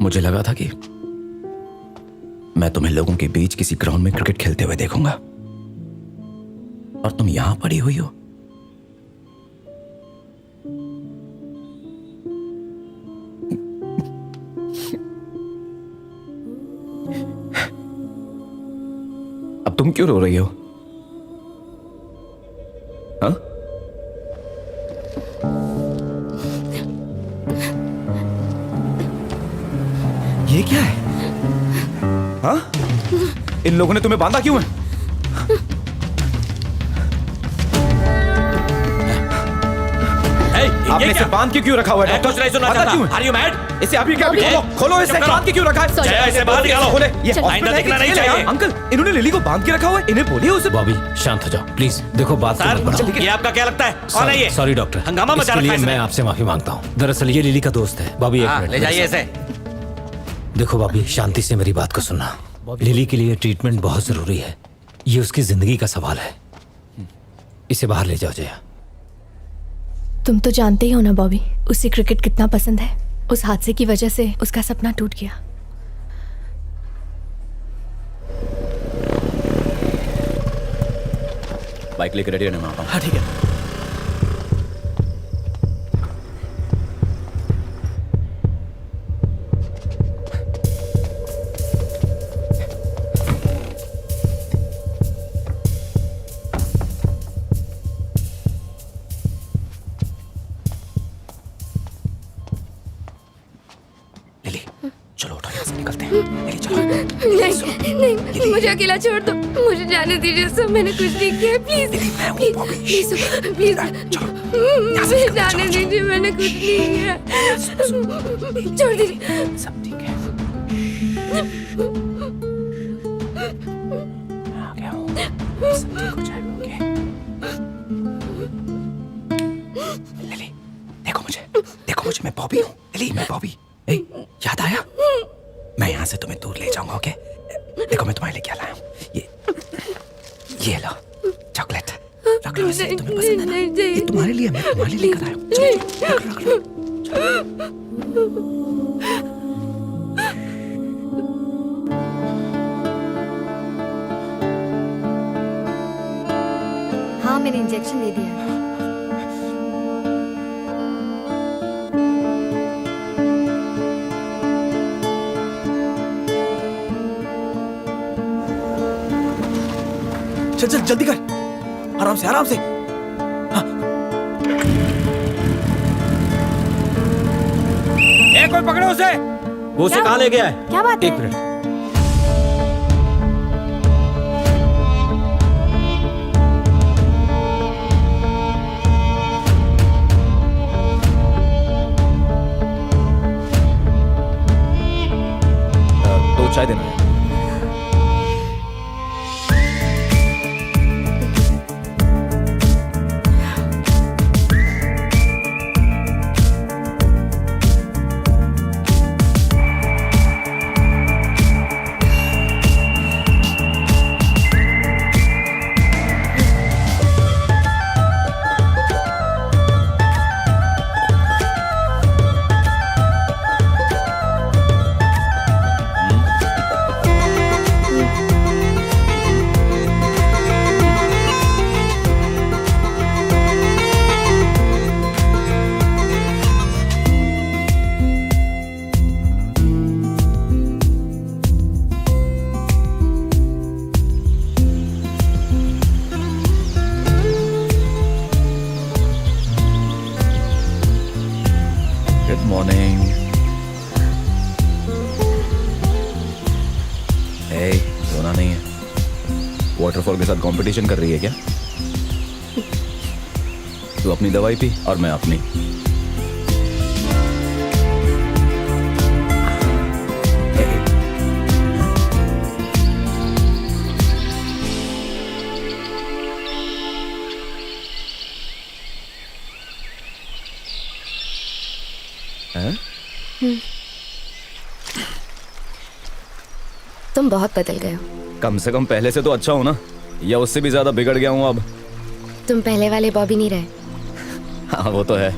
मुझे लगा था कि मैं तुम्हें लोगों के बीच किसी ग्राउंड में क्रिकेट खेलते हुए देखूंगा, और तुम यहां पड़ी हुई हो। अब तुम क्यों रो रही हो? हाँ? ये क्या है? हाँ? इन लोगों ने तुम्हें बांधा क्यों है? आपने इसे बांध के क्यों रखा हुआ है? कुछ नहीं सुनना चाहता। क्यों? Are you mad? इसे अभी क्या खोलो इसे, बांध के क्यों रखा है? जया, इसे बाहर निकालो। खोले। ये आइंदा हॉस्पिटल है कि दिखना नहीं जेल है? चाहिए। अंकल, इन्होंने लिली को बांध के रखा हुआ है, इन्हें बोलिए उसे। बॉबी शांत हो जाओ प्लीज। देखो बात को मत सर, बढ़ाओ। ये आपका क्या लगता है? कौन है ये? सॉरी डॉक्टर, हंगामा मचा इसके रखा लिए है इसने। मैं आपसे माफी मांगता हूँ। दरअसल ये लिली का दोस्त है। बॉबी एक हाँ, मिनट ले जाइए इसे। देखो बॉबी, शांति से मेरी बात को सुनना। लिली के लिए ट्रीटमेंट बहुत जरूरी है। ये उसकी जिंदगी का सवाल है। इसे बाहर ले जाओ जया। तुम तो जानते ही हो ना बॉबी, उसे क्रिकेट कितना पसंद है। उस हादसे की वजह से उसका सपना टूट गया। बाइक लेकर रेडी रहना, मैं आता हूँ। हाँ ठीक है। लिली, चलो उठो, यहाँ से निकलते हैं। लिली चलो। नहीं, मुझे अकेला छोड़ दो। मुझे जाने दीजिए सर, मैंने कुछ नहीं किया। प्लीज प्लीज प्लीज मुझे जाने दीजिए, मैंने कुछ नहीं किया। छोड़ दीजिए। सब ठीक है। मैं आ गया हूँ। सब ठीक हो जाएगा, ओके? लिली, देखो मुझे, मैं बॉबी हूँ। लिली, मैं बॉबी। ए, याद आया? मैं यहाँ से तुम्हें दूर ले जाऊंगा, ओके? देखो मैं तुम्हारे लिए क्या लाया हूँ। ये लो, चॉकलेट। रख लो इसे, तुम्हें पसंद है ना? ये तुम्हारे लिए, मैं तुम्हारे लिए लेकर आया हूँ। चलो, रख लो। हाँ, मैंने इंजेक्शन दे दिया। चल चल जल्दी कर, आराम से आराम से। हाँ। कोई पकड़ो उसे। वो उसे कहाँ ले गया है? क्या बात है? एक मिनट। दो चाय देना है। Good morning. हे, सोना नहीं है। वाटरफॉल के साथ कंपटीशन कर रही है क्या? तू अपनी दवाई पी और मैं अपनी। तुम बहुत बदल गए हो। कम से कम पहले से तो अच्छा हो ना, या उससे भी ज्यादा बिगड़ गया हूं अब। तुम पहले वाले बॉबी नहीं रहे। हाँ वो तो है।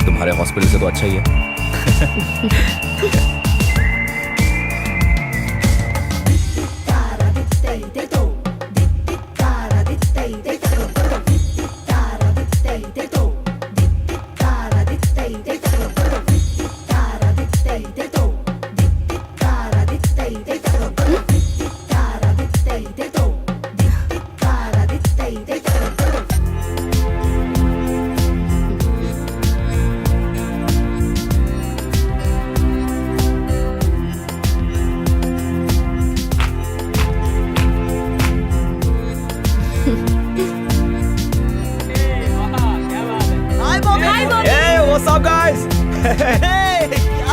तुम्हारे हॉस्पिटल से तो अच्छा ही है।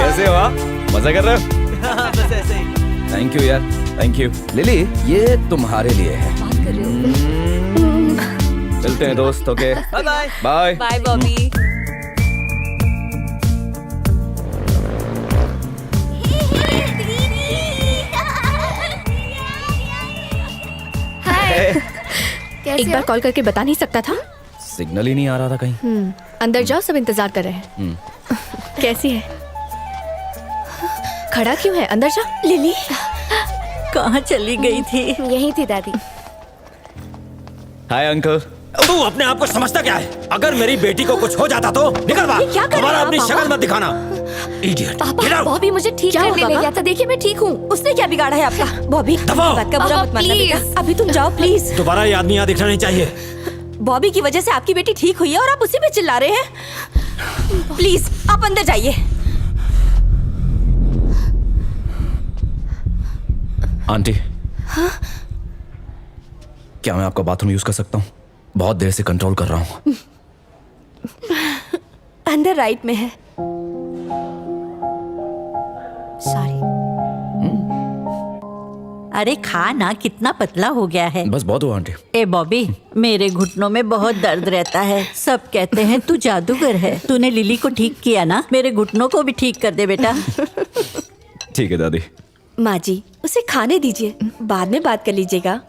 कैसे हो आप? मजा कर रहे हो? बस ऐसे ही। थैंक यू यार, थैंक यू। लिली, ये तुम्हारे लिए है। बात कर रहे हो? मिलते हैं दोस्त। Okay bye bye. Bye. Bye Bobby. Hi. कैसे एक बार हो? कॉल करके बता नहीं सकता था? सिग्नल ही नहीं आ रहा था कहीं। अंदर जाओ, सब इंतजार कर रहे हैं। कैसी है? खड़ा क्यों है? अंदर जा। लिली कहाँ चली गई थी? यही थी दादी। Hi uncle. तू अपने आप को समझता क्या है? अगर मेरी बेटी को कुछ हो जाता तो निकल बाहर। क्या कर रहे हमारा हैं अपनी आप, शक्ल पापा? मत दिखाना। इडियट। पापा, बॉबी मुझे ठीक क्या करने हुआ, ले पापा? गया था। देखिए मैं ठीक हूँ। उसने क्या बिगाड़ा है आपका? बॉबी दबाओ। बात का बुरा पापा, मत मानना प्लीज। बेटा। अभी तुम जाओ प्लीज। दोबारा ये आदमी यहाँ दिखना नहीं चाहिए। बॉबी की वजह से आपकी बेटी ठीक हुई है और आप उसी पे चिल्ला रहे हैं। प्लीज आप अंदर जाइए। आंटी, क्या मैं आपका बाथरूम यूज कर सकता हूँ? बहुत देर से कंट्रोल कर रहा हूँ। अंदर राइट में है। सॉरी। अरे खा ना, कितना पतला हो गया है। बस बहुत हुआ आंटी। ए बॉबी, मेरे घुटनों में बहुत दर्द रहता है। सब कहते हैं तू जादूगर है। तूने लिली को ठीक किया ना, मेरे घुटनों को भी ठीक कर दे बेटा। ठीक है दादी। माँ जी उसे खाने दीजिए, बाद में बात कर लीजिएगा।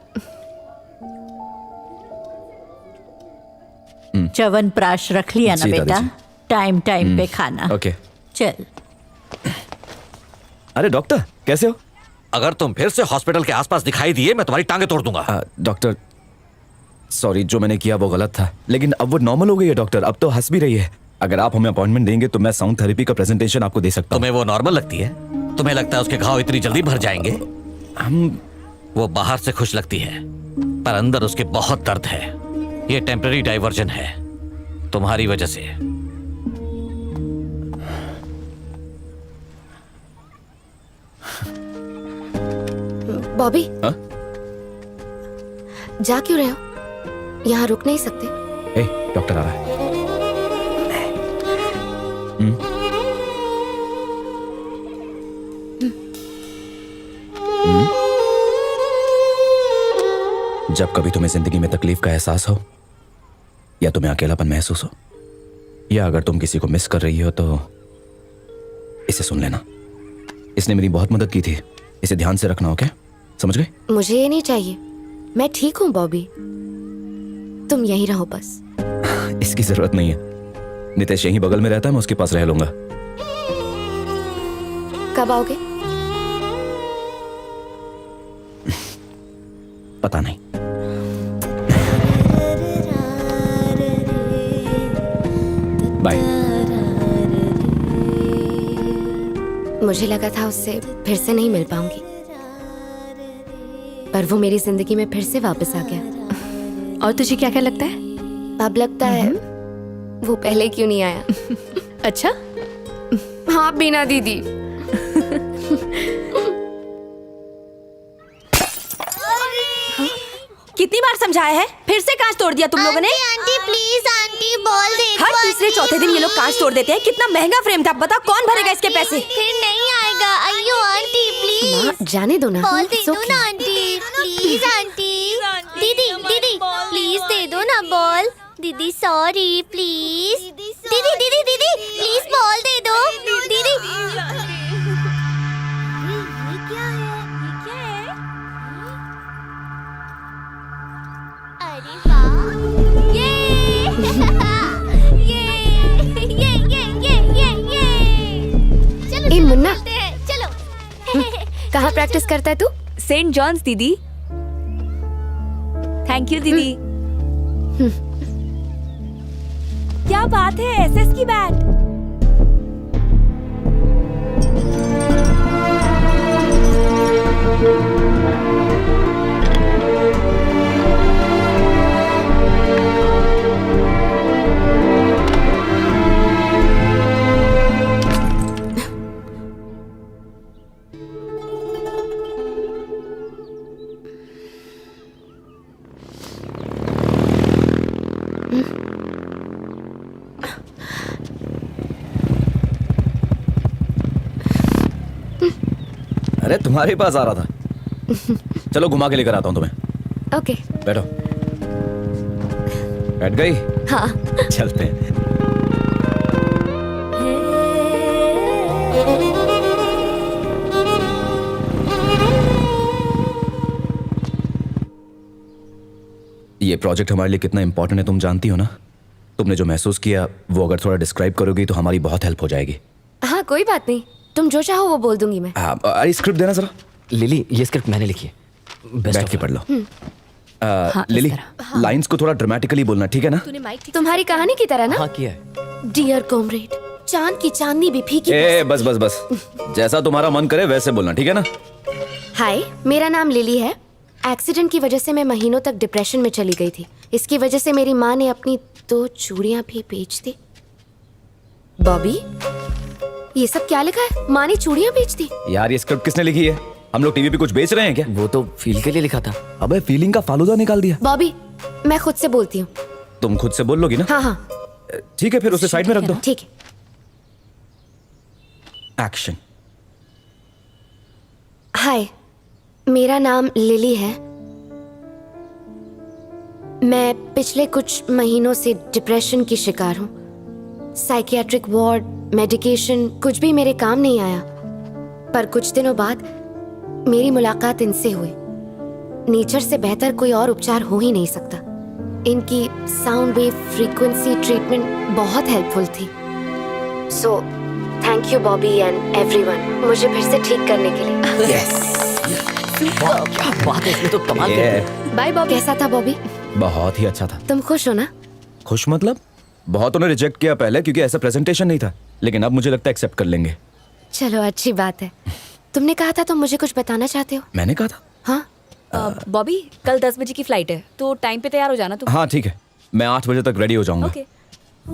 च्यवनप्राश रख लिया ना जी, बेटा, दादी जी। टाइम टाइम पे खाना। ओके। चल। अरे डॉक्टर, कैसे हो? अगर तुम फिर से हॉस्पिटल के आसपास दिखाई दिए, मैं तुम्हारी टांगे तोड़ दूंगा। डॉक्टर, सॉरी, जो मैंने किया वो गलत था, लेकिन अब वो नॉर्मल हो गई है डॉक्टर। अब तो हंस भी रही है। अगर आप हमें अपॉइंटमेंट देंगे तो मैं साउंड थेरेपी का प्रेजेंटेशन आपको दे सकता हूँ। तुम्हें वो नॉर्मल लगती है? तुम्हें लगता है उसके घाव इतनी जल्दी भर जाएंगे? हम वो बाहर से खुश लगती है, पर अंदर उसके बहुत दर्द है। ये टेम्पररी डाइवर्जन है, तुम्हारी वजह से। बॉबी, हाँ? जा क्यों रहे हो? यहाँ रुक नहीं सकते। ए, डॉक्टर आ रहा है। जब कभी तुम्हें जिंदगी में तकलीफ का एहसास हो, या तुम्हें अकेलापन महसूस हो, या अगर तुम किसी को मिस कर रही हो, तो इसे सुन लेना। इसने मेरी बहुत मदद की थी। इसे ध्यान से रखना, ओके? समझ गए? मुझे ये नहीं चाहिए। मैं ठीक हूँ बॉबी, तुम यहीं रहो बस। इसकी जरूरत नहीं है। नितेश यहीं बगल में रहता है, मैं उसके पास रह लूंगा। कब आओगे? पता नहीं। बाय। मुझे लगा था उससे फिर से नहीं मिल पाऊंगी, पर वो मेरी जिंदगी में फिर से वापस आ गया। और तुझे क्या क्या लगता है? अब लगता है वो पहले क्यों नहीं आया। अच्छा, हाँ बीना दीदी। कितनी बार समझाया है, फिर से कांच तोड़ दिया तुम लोगों ने। आंटी प्लीज आंटी बॉल दे दो। हर तीसरे चौथे दिन ये लोग कांच तोड़ देते हैं। कितना महंगा फ्रेम था, बता कौन भरेगा इसके पैसे? फिर नहीं आएगा। अयो आंटी प्लीज माँ, जाने दो ना। बॉल दे It's दो okay. ना आंटी प्लीज आंटी। दीदी दीदी प्लीज दे दो ना बॉल। दीदी सॉरी प्लीज। दीदी दीदी दीदी प्लीज बॉल दे दो दीदी। ये क्या है? अरे वाह, ये ये ये कहाँ प्रैक्टिस करता है तू? सेंट जॉन्स दीदी। थैंक यू दीदी। क्या बात है, एसएस की बैट। अरे तुम्हारे पास आ रहा था। चलो घुमा के लेकर आता हूँ तुम्हें। ओके। बैठो। बैठ गई? हाँ। चलते हैं। ये प्रोजेक्ट हमारे लिए कितना इंपॉर्टेंट है तुम जानती हो ना। तुमने जो महसूस किया वो अगर थोड़ा डिस्क्राइब करोगी तो हमारी बहुत हेल्प हो जाएगी। हाँ कोई बात नहीं, तुम जो चाहो वो बोल दूंगी मैं। अरे स्क्रिप्ट देना जरा। लिली, ये स्क्रिप्ट मैंने लिखी है। बैठ के पढ़ लो। लिली, लाइंस को थोड़ा ड्रामेटिकली बोलना, ठीक है ना? तुम्हारी कहानी की तरह ना। हाँ किया है। डियर कॉमरेड, चांद की चांदनी भी फीकी। बस बस बस, जैसा तुम्हारा मन करे वैसे बोलना, ठीक है ना? हाय, मेरा नाम लिली है। एक्सीडेंट की वजह से मैं महीनों तक डिप्रेशन में चली गई थी। इसकी वजह से मेरी माँ ने अपनी 2 चूड़ियां भी बेच दी। बॉबी, ये सब क्या लिखा है? माँ ने चूड़ियां बेच दी? यार ये स्क्रिप्ट किसने लिखी है? हम लोग टीवी पे कुछ बेच रहे हैं क्या? वो तो फील के लिए लिखा था। अबे फीलिंग का फालूदा निकाल दिया। बॉबी, मैं खुद से बोलती हूँ। तुम खुद से बोल लोगी ना? हाँ हाँ ठीक है, फिर उसे साइड में रख दो। ठीक है। एक्शन। हाय, मेरा नाम लिली है। मैं पिछले कुछ महीनों से डिप्रेशन की शिकार हूँ। साइकियाट्रिक वार्ड, मेडिकेशन कुछ भी मेरे काम नहीं आया। पर कुछ दिनों बाद मेरी मुलाकात इनसे हुई। नेचर से बेहतर कोई और उपचार हो ही नहीं सकता। इनकी साउंड वेव फ्रीक्वेंसी ट्रीटमेंट बहुत हेल्पफुल थी। So thank you Bobby and everyone, मुझे फिर से ठीक करने के लिए। क्या बात है, इसमें तो कमाल है। बाय बॉबी। कैसा था बॉबी? बहुत ही अच्छा था। तुम खुश हो ना? खुश मतलब? बहुतों ने रिजेक्ट किया पहले क्योंकि ऐसा प्रेजेंटेशन नहीं था, लेकिन अब मुझे लगता है एक्सेप्ट कर लेंगे। चलो अच्छी बात है। तुमने कहा था तुम मुझे कुछ बताना चाहते हो। मैंने कहा था। हाँ बॉबी, कल 10 बजे की फ्लाइट है तो टाइम पे तैयार हो जाना तुम। हाँ ठीक है, मैं 8 बजे तक रेडी हो जाऊंगा। ओके।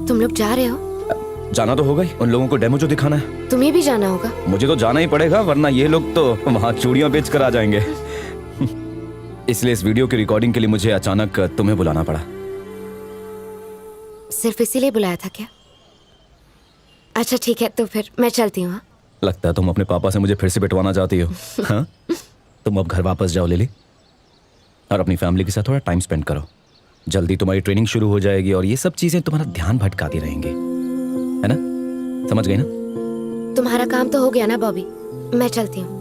तुम लोग जा रहे हो? जाना तो होगा ही, उन लोगों को डेमो जो दिखाना है। तुम्हें भी जाना होगा। मुझे तो जाना ही पड़ेगा, वरना ये लोग तो वहाँ चूड़ियां बेच कर आ जाएंगे। इसलिए इस वीडियो की रिकॉर्डिंग के लिए मुझे अचानक तुम्हें बुलाना पड़ा। सिर्फ इसीलिए बुलाया था क्या? अच्छा ठीक है, तो फिर मैं चलती हूँ। लगता है तुम अपने पापा से मुझे फिर से बिठवाना चाहती हो। हाँ? तुम अब घर वापस जाओ लिली, और अपनी फैमिली के साथ थोड़ा टाइम स्पेंड करो। जल्दी तुम्हारी ट्रेनिंग शुरू हो जाएगी और ये सब चीजें तुम्हारा ध्यान भटकाती रहेंगी, है ना? समझ गई ना? तुम्हारा काम तो हो गया ना बॉबी, मैं चलती हूँ।